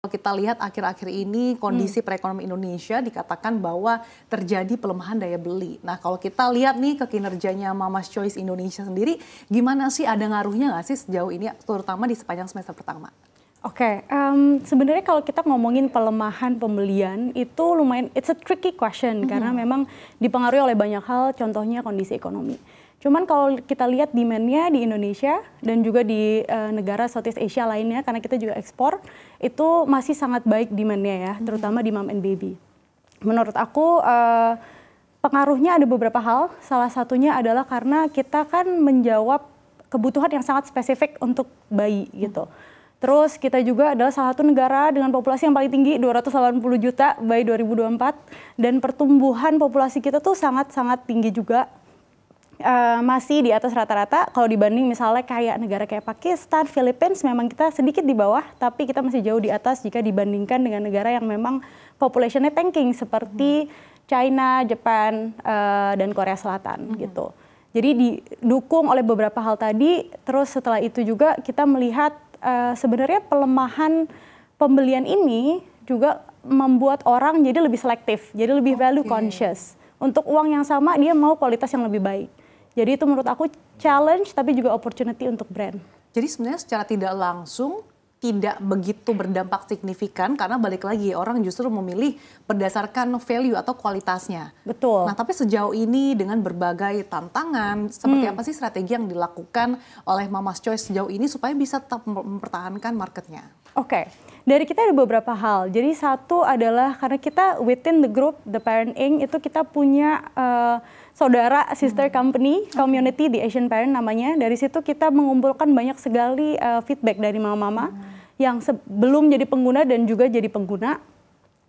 Kalau kita lihat akhir-akhir ini kondisi perekonomian Indonesia dikatakan bahwa terjadi pelemahan daya beli. Nah kalau kita lihat nih ke kinerjanya Mama's Choice Indonesia sendiri, gimana sih, ada ngaruhnya nggak sih sejauh ini, terutama di sepanjang semester pertama? Oke, sebenarnya kalau kita ngomongin pelemahan pembelian itu lumayan, it's a tricky question karena memang dipengaruhi oleh banyak hal, contohnya kondisi ekonomi. Cuman kalau kita lihat demand-nya di Indonesia dan juga di negara Southeast Asia lainnya, karena kita juga ekspor, itu masih sangat baik demand-nya ya, terutama di mom and baby. Menurut aku pengaruhnya ada beberapa hal, salah satunya adalah karena kita kan menjawab kebutuhan yang sangat spesifik untuk bayi gitu. Terus kita juga adalah salah satu negara dengan populasi yang paling tinggi, 280 juta by 2024. Dan pertumbuhan populasi kita tuh sangat-sangat tinggi juga. Masih di atas rata-rata kalau dibanding misalnya kayak negara kayak Pakistan, Philippines, memang kita sedikit di bawah, tapi kita masih jauh di atas jika dibandingkan dengan negara yang memang population-nya tanking seperti China, Jepang, dan Korea Selatan gitu. Jadi didukung oleh beberapa hal tadi, terus setelah itu juga kita melihat sebenarnya pelemahan pembelian ini juga membuat orang jadi lebih selektif, jadi lebih value conscious. Untuk uang yang sama dia mau kualitas yang lebih baik. Jadi itu menurut aku challenge tapi juga opportunity untuk brand. Jadi sebenarnya secara tidak langsung tidak begitu berdampak signifikan karena balik lagi orang justru memilih berdasarkan value atau kualitasnya. Betul. Nah tapi sejauh ini dengan berbagai tantangan, seperti apa sih strategi yang dilakukan oleh Mama's Choice sejauh ini supaya bisa tetap mempertahankan marketnya? Oke, dari kita ada beberapa hal. Jadi satu adalah karena kita within the group, the Parent Inc. itu kita punya saudara sister company, community di Asian Parent namanya. Dari situ kita mengumpulkan banyak sekali feedback dari mama-mama yang sebelum jadi pengguna dan juga jadi pengguna.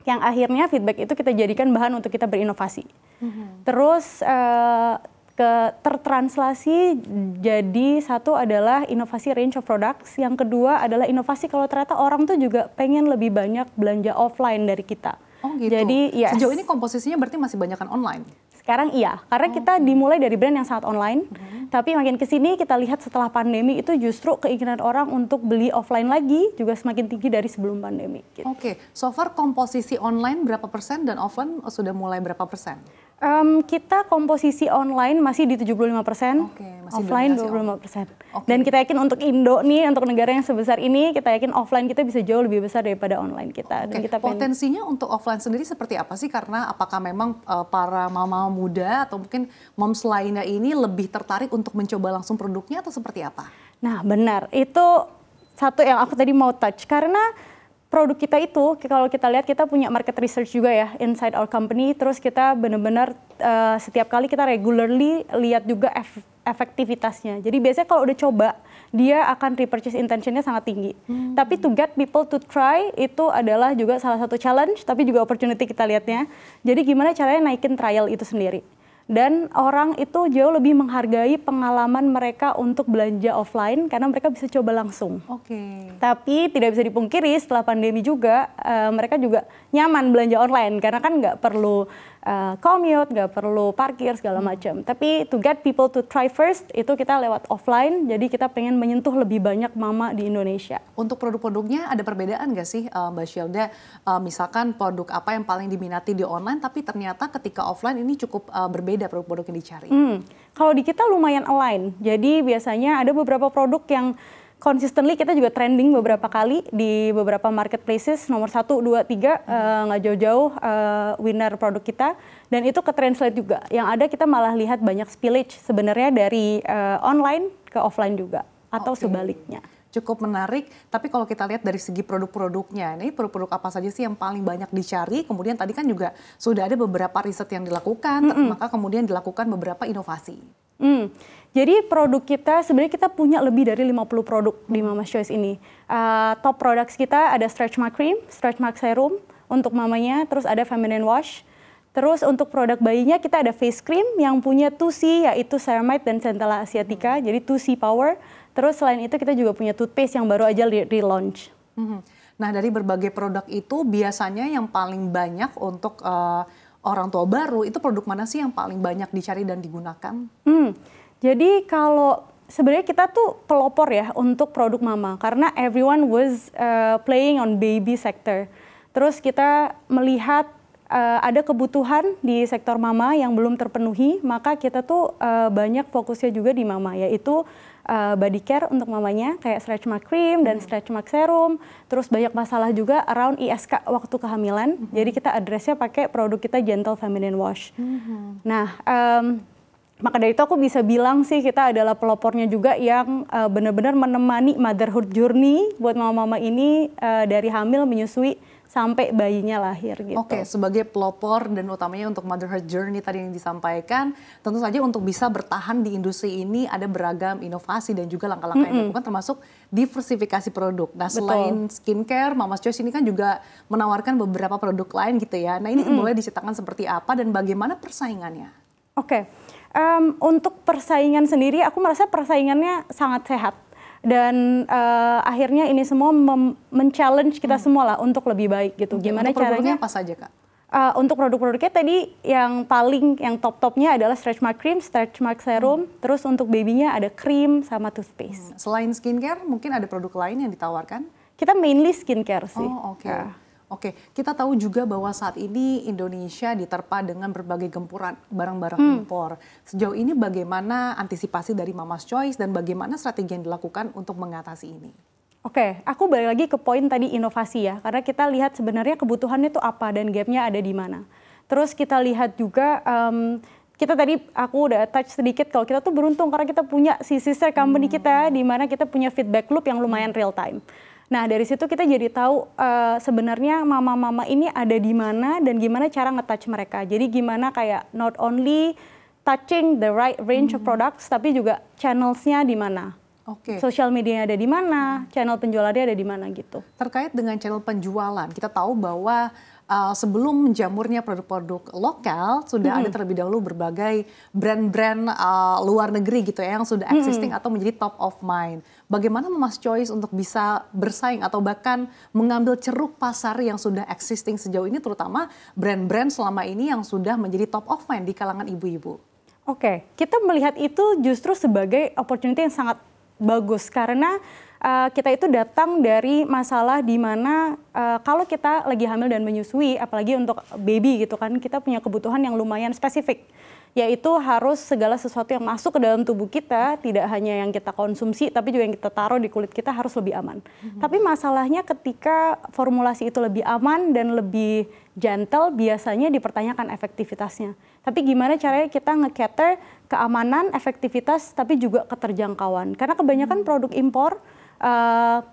Yang akhirnya feedback itu kita jadikan bahan untuk kita berinovasi. Terus tertranslasi jadi satu adalah inovasi range of products, yang kedua adalah inovasi kalau ternyata orang tuh juga pengen lebih banyak belanja offline dari kita. Oh gitu. Jadi yes. Sejauh ini komposisinya berarti masih banyakkan online? Sekarang iya, karena kita dimulai dari brand yang sangat online, tapi makin kesini kita lihat setelah pandemi itu justru keinginan orang untuk beli offline lagi juga semakin tinggi dari sebelum pandemi. Gitu. Oke, so far komposisi online berapa persen dan offline sudah mulai berapa persen? Kita komposisi online masih di 75%, offline 25%. Dan kita yakin untuk Indo nih, untuk negara yang sebesar ini, kita yakin offline kita bisa jauh lebih besar daripada online kita. Dan kita potensinya untuk offline sendiri seperti apa sih? Karena apakah memang para mama muda atau mungkin moms lainnya ini lebih tertarik untuk mencoba langsung produknya atau seperti apa? Nah benar, itu satu yang aku tadi mau touch. Karena produk kita itu, kalau kita lihat kita punya market research juga ya inside our company, terus kita benar-benar setiap kali kita regularly lihat juga efektivitasnya. Jadi biasanya kalau udah coba, dia akan repurchase intentionnya sangat tinggi. Tapi to get people to try itu adalah juga salah satu challenge, tapi juga opportunity kita lihatnya. Jadi gimana caranya naikin trial itu sendiri. Dan orang itu jauh lebih menghargai pengalaman mereka untuk belanja offline karena mereka bisa coba langsung. Tapi tidak bisa dipungkiri setelah pandemi juga mereka juga nyaman belanja online karena kan nggak perlu commute, nggak perlu parkir segala macam. Tapi to get people to try first itu kita lewat offline. Jadi kita pengen menyentuh lebih banyak mama di Indonesia. Untuk produk-produknya ada perbedaan nggak sih Mbak Shelda? Misalkan produk apa yang paling diminati di online tapi ternyata ketika offline ini cukup berbeda produk-produk yang dicari. Kalau di kita lumayan align. Jadi biasanya ada beberapa produk yang consistently kita juga trending beberapa kali di beberapa marketplaces, nomor 1, 2, 3 nggak jauh-jauh winner produk kita, dan itu ke translate juga. Yang ada kita malah lihat banyak spillage sebenarnya dari online ke offline juga atau sebaliknya. Cukup menarik, tapi kalau kita lihat dari segi produk-produknya, ini produk-produk apa saja sih yang paling banyak dicari? Kemudian tadi kan juga sudah ada beberapa riset yang dilakukan, maka kemudian dilakukan beberapa inovasi. Jadi produk kita, sebenarnya kita punya lebih dari 50 produk di Mama's Choice ini. Top products kita ada Stretch Mark Cream, Stretch Mark Serum untuk mamanya, terus ada Feminine Wash. Terus untuk produk bayinya kita ada face cream yang punya 2C, yaitu Ceramide dan Centella Asiatica, jadi 2C Power. Terus selain itu kita juga punya toothpaste yang baru aja relaunch. Nah dari berbagai produk itu biasanya yang paling banyak untuk orang tua baru itu produk mana sih yang paling banyak dicari dan digunakan? Jadi kalau sebenarnya kita tuh pelopor ya untuk produk mama karena everyone was playing on baby sector. Terus kita melihat ada kebutuhan di sektor mama yang belum terpenuhi, maka kita tuh banyak fokusnya juga di mama, yaitu body care untuk mamanya kayak stretch mark cream dan stretch mark serum. Terus banyak masalah juga around ISK waktu kehamilan. Jadi kita addressnya pakai produk kita Gentle Feminine Wash. Nah, maka dari itu aku bisa bilang sih kita adalah pelopornya juga yang benar-benar menemani motherhood journey buat mama-mama ini dari hamil, menyusui, sampai bayinya lahir gitu. Oke, sebagai pelopor dan utamanya untuk motherhood journey tadi yang disampaikan, tentu saja untuk bisa bertahan di industri ini ada beragam inovasi dan juga langkah-langkah yang dilakukan termasuk diversifikasi produk. Nah, selain skincare, Mama's Choice ini kan juga menawarkan beberapa produk lain gitu ya. Nah, ini boleh diceritakan seperti apa dan bagaimana persaingannya? Oke, untuk persaingan sendiri aku merasa persaingannya sangat sehat. Dan akhirnya ini semua men-challenge kita semua lah untuk lebih baik gitu. Gimana untuk caranya? Apa saja Kak? Untuk produk-produknya tadi yang top-topnya adalah stretch mark cream, stretch mark serum. Terus untuk babynya ada krim sama toothpaste. Selain skincare mungkin ada produk lain yang ditawarkan? Kita mainly skincare sih. Oh oke. Oke, kita tahu juga bahwa saat ini Indonesia diterpa dengan berbagai gempuran barang-barang impor. Sejauh ini bagaimana antisipasi dari Mama's Choice dan bagaimana strategi yang dilakukan untuk mengatasi ini? Oke, aku balik lagi ke poin tadi inovasi ya, karena kita lihat sebenarnya kebutuhannya itu apa dan gapnya ada di mana. Terus kita lihat juga, kita tadi aku udah touch sedikit kalau kita tuh beruntung karena kita punya si sister company kita di mana kita punya feedback loop yang lumayan real time. Nah dari situ kita jadi tahu sebenarnya mama-mama ini ada di mana dan gimana cara nge-touch mereka. Jadi gimana kayak not only touching the right range of products, tapi juga channels-nya di mana. Sosial medianya ada di mana, channel penjualannya ada di mana gitu. Terkait dengan channel penjualan, kita tahu bahwa sebelum menjamurnya produk-produk lokal sudah ada terlebih dahulu berbagai brand-brand luar negeri gitu ya yang sudah existing atau menjadi top of mind. Bagaimana Mama's Choice untuk bisa bersaing atau bahkan mengambil ceruk pasar yang sudah existing sejauh ini, terutama brand-brand selama ini yang sudah menjadi top of mind di kalangan ibu-ibu? Oke, kita melihat itu justru sebagai opportunity yang sangat bagus karena kita itu datang dari masalah di mana kalau kita lagi hamil dan menyusui, apalagi untuk baby gitu kan, kita punya kebutuhan yang lumayan spesifik, yaitu harus segala sesuatu yang masuk ke dalam tubuh kita, tidak hanya yang kita konsumsi, tapi juga yang kita taruh di kulit kita harus lebih aman. Tapi masalahnya ketika formulasi itu lebih aman dan lebih gentle, biasanya dipertanyakan efektivitasnya. Tapi gimana caranya kita nge-cater keamanan, efektivitas, tapi juga keterjangkauan. Karena kebanyakan produk impor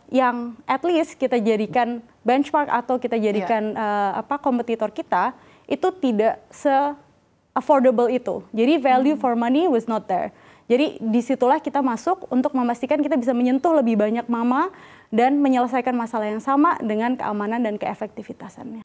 yang at least kita jadikan benchmark atau kita jadikan kompetitor kita, itu tidak se-affordable itu. Jadi value for money was not there. Jadi disitulah kita masuk untuk memastikan kita bisa menyentuh lebih banyak mama dan menyelesaikan masalah yang sama dengan keamanan dan keefektivitasannya.